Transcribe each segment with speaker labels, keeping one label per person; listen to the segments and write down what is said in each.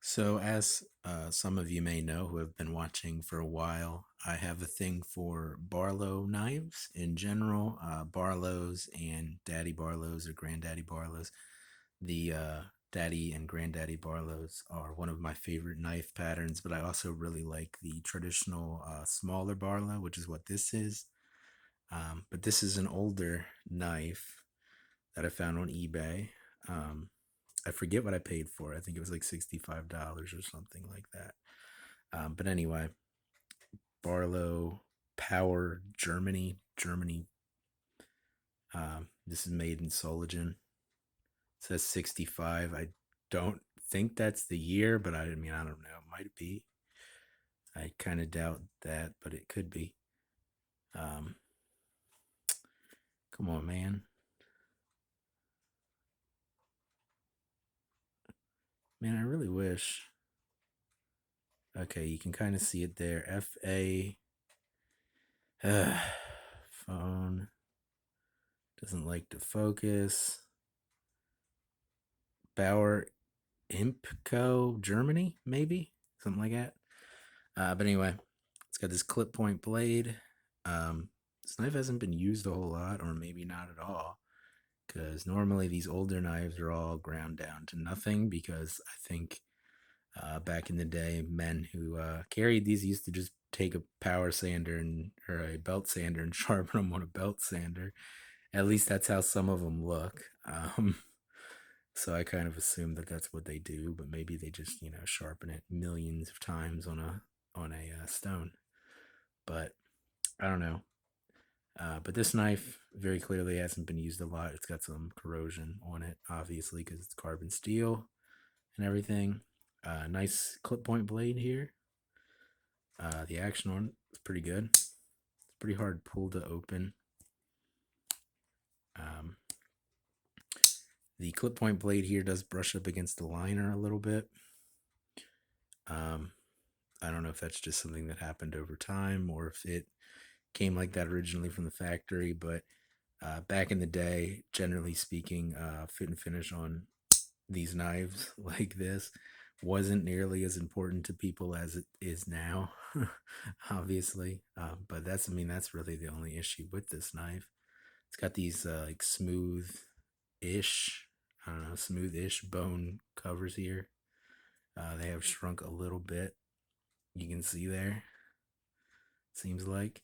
Speaker 1: So, as some of you may know who have been watching for a while, I have a thing for Barlow knives in general. Barlows and Daddy Barlows or Granddaddy Barlows. The Daddy and Granddaddy Barlows are one of my favorite knife patterns, but I also really like the traditional smaller Barlow, which is what this is. But this is an older knife that I found on eBay. Um, I forget what I paid for it. I think it was like $65 or something like that. But anyway, Barlow Power Germany. Germany. This is made in Soligen. It says 65. I don't think that's the year, but I mean, I don't know. It might be. I kind of doubt that, but it could be. Um, Come on, man. Man, I really wish. Okay, you can kind of see it there. FA. Phone. Doesn't like to focus. Bauer Impco, Germany, maybe? Something like that. But anyway, it's got this clip point blade. This knife hasn't been used a whole lot, or maybe not at all, because normally these older knives are all ground down to nothing. Because I think back in the day, men who carried these used to just take a power sander or a belt sander and sharpen them on a belt sander. At least that's how some of them look. So I kind of assume that that's what they do, but maybe they just sharpen it millions of times on a stone. But I don't know. But this knife very clearly hasn't been used a lot. It's got some corrosion on it, obviously, because it's carbon steel and everything. Nice clip point blade here. The action on it is pretty good. It's pretty hard pull to open. Um, the clip point blade here does brush up against the liner a little bit. I don't know if that's just something that happened over time or if it came like that originally from the factory, but back in the day, generally speaking, fit and finish on these knives like this wasn't nearly as important to people as it is now, obviously. But that's really the only issue with this knife. It's got these like smooth-ish, I don't know, smooth-ish bone covers here. They have shrunk a little bit. You can see there, seems like,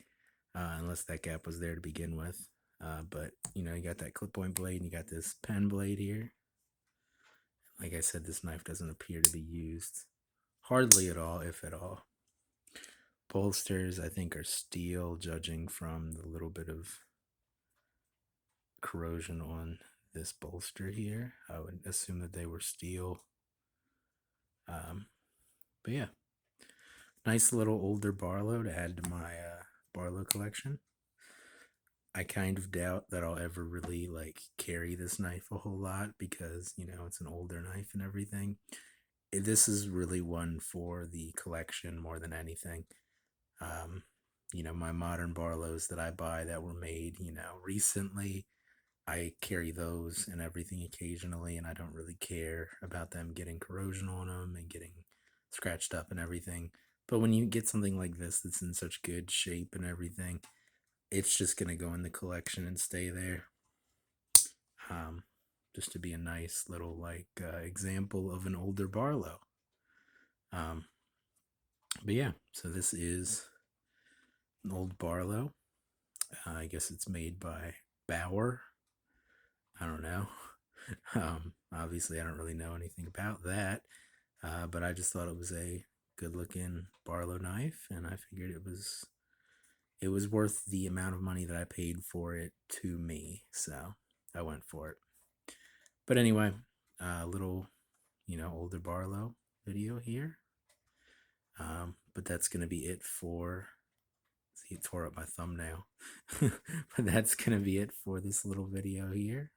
Speaker 1: unless that gap was there to begin with. But you got that clip point blade and you got this pen blade here. Like I said, this knife doesn't appear to be used hardly at all, if at all. Bolsters, I think, are steel, judging from the little bit of corrosion on this bolster here. I would assume that they were steel. But yeah, nice little older Barlow to add to my Barlow collection. I kind of doubt that I'll ever really like carry this knife a whole lot because it's an older knife and everything. This is really one for the collection more than anything. Um, my modern Barlows that I buy that were made, recently, I carry those and everything occasionally, and I don't really care about them getting corrosion on them and getting scratched up and everything. But when you get something like this that's in such good shape and everything, it's just going to go in the collection and stay there. Just to be a nice little example of an older Barlow. But yeah, so this is an old Barlow. I guess it's made by Bauer. I don't know. Obviously, I don't really know anything about that, but I just thought it was a good-looking Barlow knife, and I figured it was worth the amount of money that I paid for it to me, so I went for it. But anyway, a little, older Barlow video here. But that's going to be it for. See, it tore up my thumbnail. But that's going to be it for this little video here.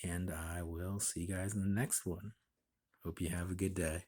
Speaker 1: And I will see you guys in the next one. Hope you have a good day.